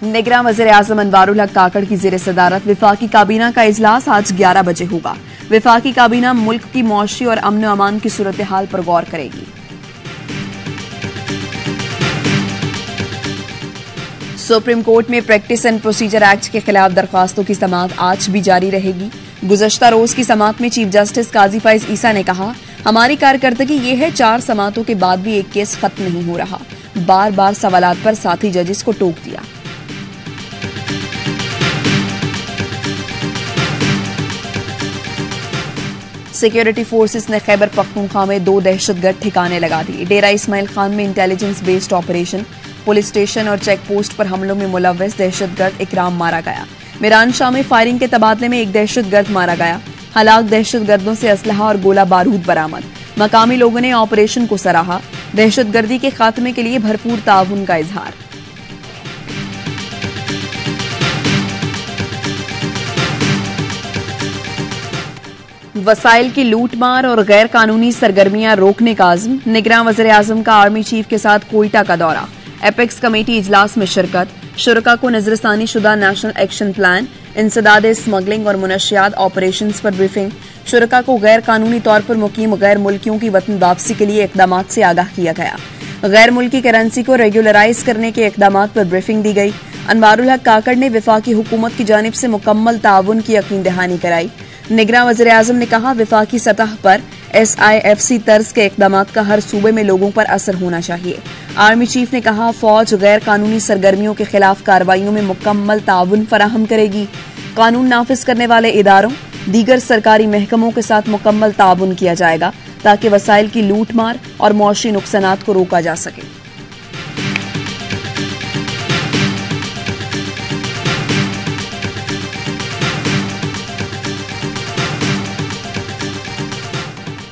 निगरां वज़ीर-ए-आज़म अनवारुल हक काकड़ की ज़ेर सदारत विफाकी काबीना का इजलास आज 11 बजे होगा। विफाकी काबीना मुल्क की मौशी और अमन अमान की सूरत हाल पर गौर करेगी। सुप्रीम कोर्ट में प्रैक्टिस एंड प्रोसीजर एक्ट के खिलाफ दरख्वास्तों की समाअत आज भी जारी रहेगी। गुज़श्ता रोज की समाअत में चीफ जस्टिस काजी फैज ईसा ने कहा, हमारी कारकर्दगी ये है 4 समाअतों के बाद भी एक केस खत्म नहीं हो रहा। बार बार सवालात पर साथी जजेस को टोक दिया। सिक्योरिटी फोर्सेस ने खैबर पख्तूनख्वा में 2 दहशतगर्द ठिकाने लगा दिए। डेरा इस्माइल खान में intelligence based operation, police station और चेक पोस्ट पर हमलों में मुलव्वस दहशतगर्द इकराम मारा गया। मीरान शाह में फायरिंग के तबादले में एक दहशतगर्द मारा गया। हलाक दहशतगर्दों से असलहा और गोला बारूद बरामद। मकामी लोगों ने ऑपरेशन को सराहा। दहशतगर्दी के खात्मे के लिए भरपूर ताउन का इजहार। वसाइल की लूटमार और गैर कानूनी सरगर्मियां रोकने का आज़म। निगरां वज़ीर-ए-आज़म का आर्मी चीफ के साथ कोयटा का दौरा। एपेक्स कमेटी इजलास में शिरकत। शुरका को नजरसानी शुदा नेशनल एक्शन प्लान, इंसदाद स्मगलिंग और मुनशियात ऑपरेशंस पर ब्रीफिंग। शुरका को गैर कानूनी तौर पर मुकीम गैर मुल्कियों की वतन वापसी के लिए इकदामात से आगाह किया गया। गैर मुल्की करेंसी को रेगुलराइज करने के इकदामात पर ब्रीफिंग दी गई। अनवारुल हक काकड़ ने विफाकी हुकूमत की जानिब से मुकम्मल ताउन की यकीन दहानी कराई। निगरां वज़ीर-ए-आज़म ने कहा, विफाकी सतह पर SIFC तर्ज के इकदामात का हर सूबे में लोगों पर असर होना चाहिए। आर्मी चीफ ने कहा, फौज गैर कानूनी सरगर्मियों के खिलाफ कार्रवाइयों में मुकम्मल ताउन फराहम करेगी। कानून नाफिज करने वाले इदारों, दीगर सरकारी महकमों के साथ मुकम्मल ताउन किया जाएगा ताकि वसाइल की लूटमार और मौशी नुकसानात को रोका जा सके।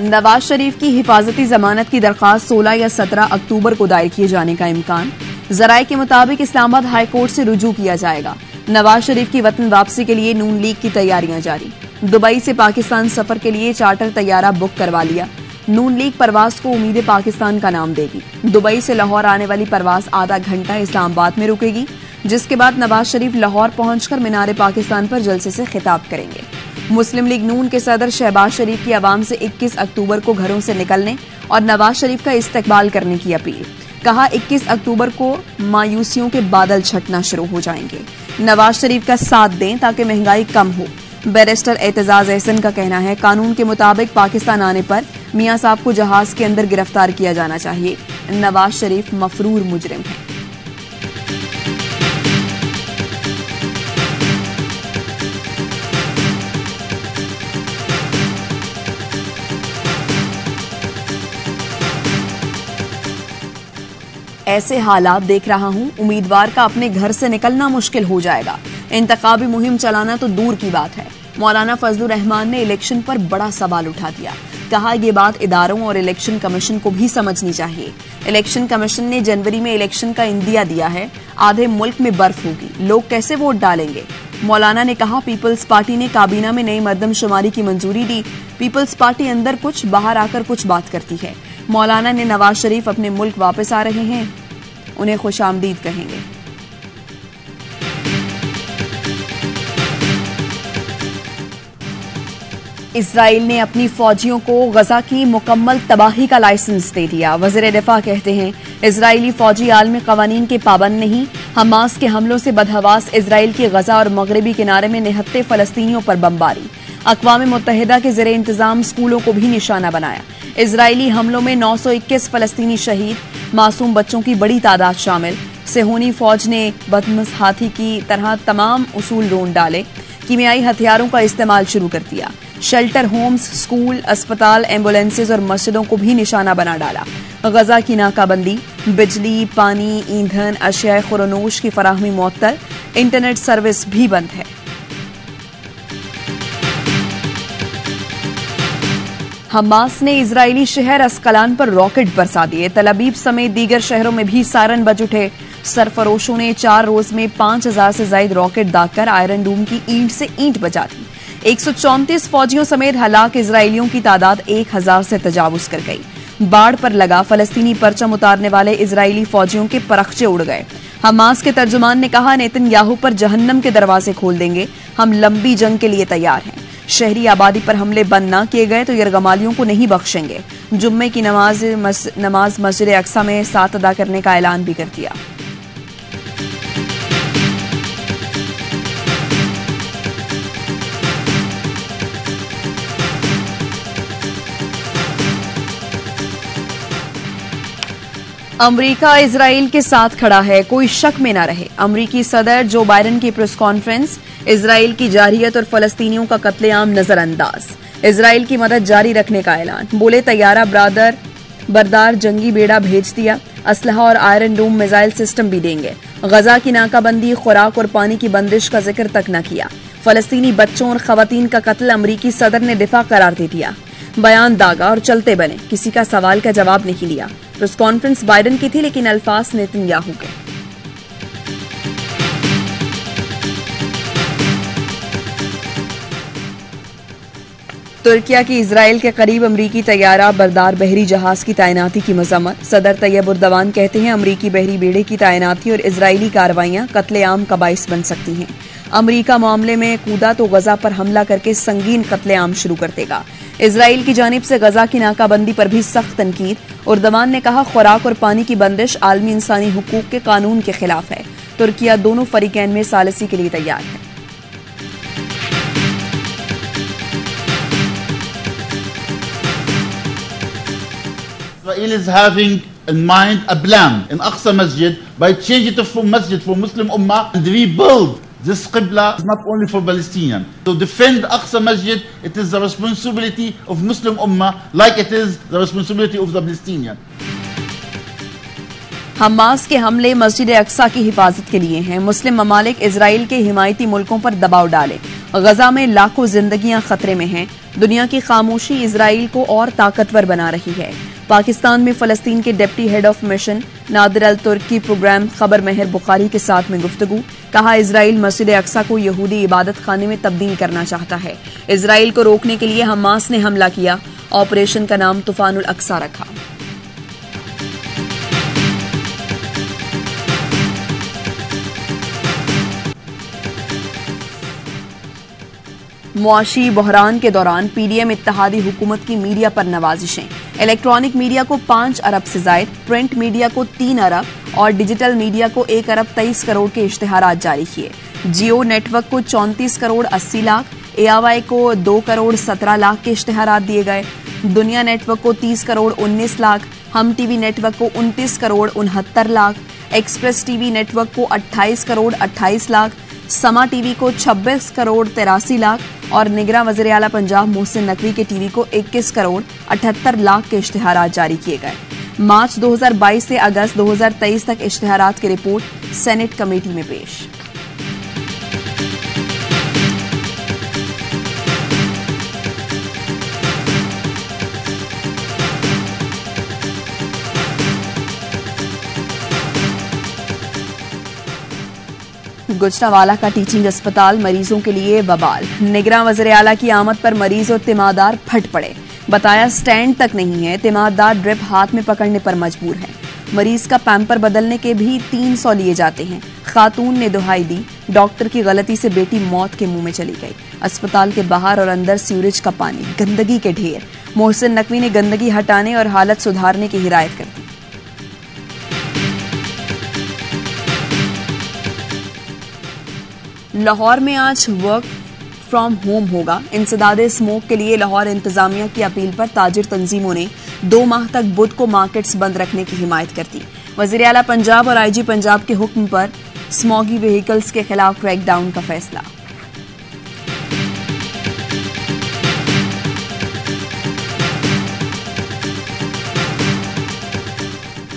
नवाज शरीफ की हिफाजती जमानत की दरख्वास्त 16 या 17 अक्टूबर को दायर किए जाने का इम्कान। जराये के मुताबिक इस्लामाबाद हाई कोर्ट से रुजू किया जाएगा। नवाज शरीफ की वतन वापसी के लिए नून लीग की तैयारियां जारी। दुबई से पाकिस्तान सफर के लिए चार्टर तैयारा बुक करवा लिया। नून लीग परवाज को उम्मीद पाकिस्तान का नाम देगी। दुबई से लाहौर आने वाली परवाज आधा घंटा इस्लामाबाद में रुकेगी, जिसके बाद नवाज शरीफ लाहौर पहुंचकर मीनार पाकिस्तान पर जलसे से खिताब करेंगे। मुस्लिम लीग नून के सदर शहबाज शरीफ की आवाम से 21 अक्टूबर को घरों से निकलने और नवाज शरीफ का इस्तकबाल करने की अपील। कहा, 21 अक्टूबर को मायूसियों के बादल छटना शुरू हो जाएंगे। नवाज शरीफ का साथ दें ताकि महंगाई कम हो। बैरिस्टर एतजाज एहसन का कहना है, कानून के मुताबिक पाकिस्तान आने पर मियां साहब को जहाज के अंदर गिरफ्तार किया जाना चाहिए। नवाज शरीफ मफरूर मुजरिम है। ऐसे हालात देख रहा हूं, उम्मीदवार का अपने घर से निकलना मुश्किल हो जाएगा। इंतखाबी मुहिम चलाना तो दूर की बात है। मौलाना फजलुर रहमान ने इलेक्शन पर बड़ा सवाल उठा दिया। कहा, यह बात इदारों और इलेक्शन कमीशन को भी समझनी चाहिए। इलेक्शन कमीशन ने जनवरी में इलेक्शन का इंदिया दिया है। आधे मुल्क में बर्फ होगी, लोग कैसे वोट डालेंगे। मौलाना ने कहा, पीपल्स पार्टी ने काबीना में नई मर्दमशुमारी की मंजूरी दी। पीपल्स पार्टी अंदर कुछ बाहर आकर कुछ बात करती है। मौलाना ने नवाज शरीफ अपने मुल्क वापस आ रहे हैं, उन्हें खुशामदीद कहेंगे। इजराइल ने अपनी फौजियों को गजा की मुकम्मल तबाही का लाइसेंस दे दिया। वज़ीर दिफा कहते हैं, इजरायली फौजी आलमी कवानीन के पाबंद नहीं। हमास के हमलों से बदहवास इजराइल की गजा और मगरबी किनारे में निहत्ते फलस्तीनियों पर बमबारी। अक़वाम मुत्तहिदा के ज़ेरे इंतजाम स्कूलों को भी निशाना बनाया। इजरायली हमलों में 921 फलस्तीनी शहीद, मासूम बच्चों की बड़ी तादाद शामिल। सेहोनी फौज ने बदमस हाथी की तरह तमाम उसूल रोन डाले। कीमियाई हथियारों का इस्तेमाल शुरू कर दिया। शेल्टर होम्स, स्कूल, अस्पताल, एम्बुलेंसेज और मस्जिदों को भी निशाना बना डाला। गजा की नाकाबंदी, बिजली, पानी, ईंधन, अशिया खुरनोश की फराहमी मुअत्तल, इंटरनेट सर्विस भी बंद है। हमास ने इजरायली शहर अस्कलान पर रॉकेट बरसा दिए। तल अबीब समेत दीगर शहरों में भी सायरन बज उठे। सरफरोशों ने 4 रोज में 5000 से ज्यादा रॉकेट दागकर आयरन डूम की ईंट से ईंट बजा दी। 134 फौजियों समेत हलाक इजरायलियों की तादाद 1000 से तजावुज कर गई। बाढ़ पर लगा फलस्तीनी परचम उतारने वाले इजरायली फौजियों के परखचे उड़ गए। हमास के तर्जुमान ने कहा, नेतन्याहू पर जहन्नम के दरवाजे खोल देंगे, हम लंबी जंग के लिए तैयार हैं। शहरी आबादी पर हमले बंद न किए गए तो यरगमालियों को नहीं बख्शेंगे। जुम्मे की नमाज मस्जिद अक्सा में 7 अदा करने का ऐलान भी कर दिया। अमेरिका इजराइल के साथ खड़ा है, कोई शक में न रहे। अमेरिकी सदर जो बाइडेन की प्रेस कॉन्फ्रेंस, इजराइल की जारहियत और फलस्तीनियों का कत्लेआम नजरअंदाज, इजराइल की मदद जारी रखने का ऐलान। बोले, तैयारा बरदार जंगी बेड़ा भेज दिया, असलहा और आयरन डोम मिसाइल सिस्टम भी देंगे। गजा की नाकाबंदी, खुराक और पानी की बंदिश का जिक्र तक न किया। फलस्तीनी बच्चों और खवातीन का कत्ल अमेरिकी सदर ने दिफा करार दे दिया। बयान दागा और चलते बने, किसी का सवाल का जवाब नहीं लिया। प्रेस कॉन्फ्रेंस बाइडेन की थी, लेकिन अल्फाज नेतन्याहू के। तुर्किया की इजराइल के करीब अमरीकी तैयारा बरदार बहरी जहाज की तैनाती की मजम्मत। सदर तैयब उर्दवान कहते हैं, अमरीकी बहरी बेड़े की तैनाती और इजरायली कार्रवाइयां कत्लेआम का बाइस बन सकती हैं। अमरीका मामले में कूदा तो गजा पर हमला करके संगीन कत्लेआम शुरू कर देगा। इजराइल की जानिब से गजा की नाकाबंदी पर भी सख्त तनकीद। उर्दवान ने कहा, खुराक और पानी की बंदिश आलमी इंसानी हुकूक के कानून के खिलाफ है। तुर्किया दोनों फरीकैन में सालिसी के लिए तैयार है। Israel is having in mind a plan in Aqsa Masjid by changing it from Masjid for Muslim Ummah and rebuild this Qibla is not only for Palestinians. To defend Aqsa Masjid, it is the responsibility of Muslim Ummah like it is the responsibility of the Palestinians. Hamas के हमले मस्जिद अक्सा की हिफाजत के लिए हैं। मुस्लिम ममालिक Israel के हिमायती मुल्कों पर दबाव डाले। गजा में लाखों जिंदगियां खतरे में हैं। दुनिया की खामोशी इजराइल को और ताकतवर बना रही है। पाकिस्तान में फलस्तीन के deputy head of mission Nadir Al Turk की प्रोग्राम खबर मेहर बुखारी के साथ में गुफ्तगू। कहा, इजराइल मस्जिद अक्सा को यहूदी इबादत खाने में तब्दील करना चाहता है। इजराइल को रोकने के लिए हमास ने हमला किया। ऑपरेशन का नाम तूफानुल अक्सा रखा। मुआशी बहरान के दौरान पीडीएम इत्तेहादी हुकूमत की मीडिया पर नवाजिशें। इलेक्ट्रॉनिक मीडिया को 5 अरब से जायद, प्रिंट मीडिया को 3 अरब और डिजिटल मीडिया को 1 अरब 23 करोड़ के इश्तेहारात जारी किए। जियो नेटवर्क को 34 करोड़ 80 लाख, एआवाई को 2 करोड़ 17 लाख के इश्तेहारात दिए गए। दुनिया नेटवर्क को 30 करोड़ 19 लाख, हम टीवी नेटवर्क को 29 crore 69 lakh, express TV network को 28 करोड़ 28 लाख, समा टीवी को 26 करोड़ 83 लाख और निगरां वज़ीर आला पंजाब मोहसिन नकवी के टीवी को 21 करोड़ 78 लाख के इश्तेहारात जारी किए गए। मार्च 2022 से अगस्त 2023 तक इश्तेहारात की रिपोर्ट सेनेट कमेटी में पेश। गुजरावाला का टीचिंग अस्पताल मरीजों के लिए बवाल। निगरां वज़ीर आला की आमद पर मरीज और तिमादार फट पड़े। बताया, स्टैंड तक नहीं है, तिमादार ड्रिप हाथ में पकड़ने पर मजबूर है। मरीज का पैम्पर बदलने के भी 300 लिए जाते हैं। खातून ने दुहाई दी, डॉक्टर की गलती से बेटी मौत के मुंह में चली गई। अस्पताल के बाहर और अंदर सीवरेज का पानी, गंदगी के ढेर। मोहसिन नकवी ने गंदगी हटाने और हालत सुधारने की हिदायत कर दी। लाहौर में आज वर्क फ्रॉम होम होगा। इंसदादे स्मोक के लिए लाहौर इंतजामिया की अपील पर ताजिर तंजीमों ने 2 माह तक बुध को मार्केट्स बंद रखने की हिमायत कर दी। वज़ीर आला पंजाब और आईजी पंजाब के हुक्म पर स्मॉगी व्हीकल्स के खिलाफ क्रैकडाउन का फैसला।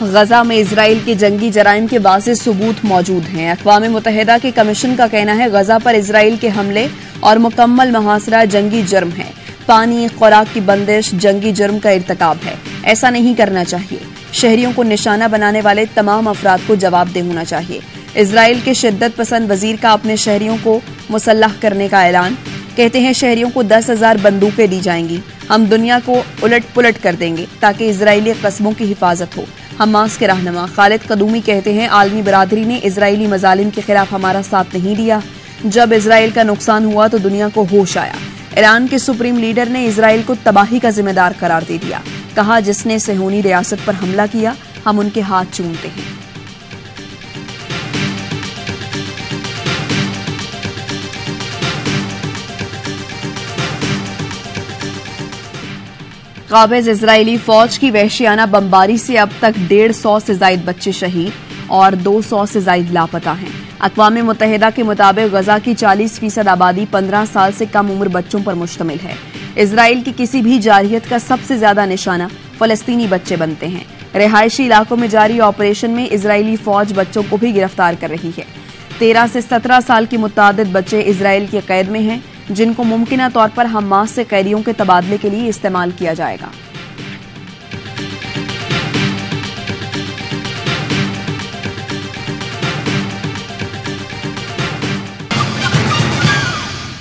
गजा में इजराइल के जंगी जराइम के वाज़ेह सबूत मौजूद हैं। अक़वाम मुत्तहिदा के कमीशन का कहना है, गजा पर इजराइल के हमले और मुकम्मल मुहासरा जंगी जुर्म है। पानी, खुराक की बंदिश जंगी जुर्म का इर्तिकाब है। ऐसा नहीं करना चाहिए। शहरियों को निशाना बनाने वाले तमाम अफराद को जवाबदेह होना चाहिए। इजराइल के शिद्दत पसंद वजीर का अपने शहरियों को मुसल्लह करने का ऐलान। कहते हैं, शहरियों को 10,000 बंदूकें दी जाएंगी। हम दुनिया को उलट पुलट कर देंगे ताकि इजरायली कस्बों की हिफाजत हो। हमास के रहनुमा खालिद कदूमी कहते हैं, आलमी बरादरी ने इजरायली मजालिम के खिलाफ हमारा साथ नहीं दिया। जब इजराइल का नुकसान हुआ तो दुनिया को होश आया। ईरान के सुप्रीम लीडर ने इजराइल को तबाही का जिम्मेदार करार दे दिया। कहा, जिसने सहूनी रियासत पर हमला किया हम उनके हाथ चूमते हैं। काबिज इजरायली फौज की वहशियाना बमबारी से अब तक 150 से ज्यादा बच्चे शहीद और 200 से ज्यादा लापता हैं। अक़वाम मुत्तहिदा के मुताबिक गजा की 40% आबादी 15 साल से कम उम्र बच्चों पर मुश्तमिल है। इजराइल की किसी भी जारहियत का सबसे ज्यादा निशाना फलस्तीनी बच्चे बनते हैं। रिहायशी इलाकों में जारी ऑपरेशन में इजरायली फौज बच्चों को भी गिरफ्तार कर रही है। 13 से 17 साल के मुतादिद बच्चे इजराइल की कैद में हैं, जिनको मुमकिना तौर पर हमास से कैदियों के तबादले के लिए इस्तेमाल किया जाएगा।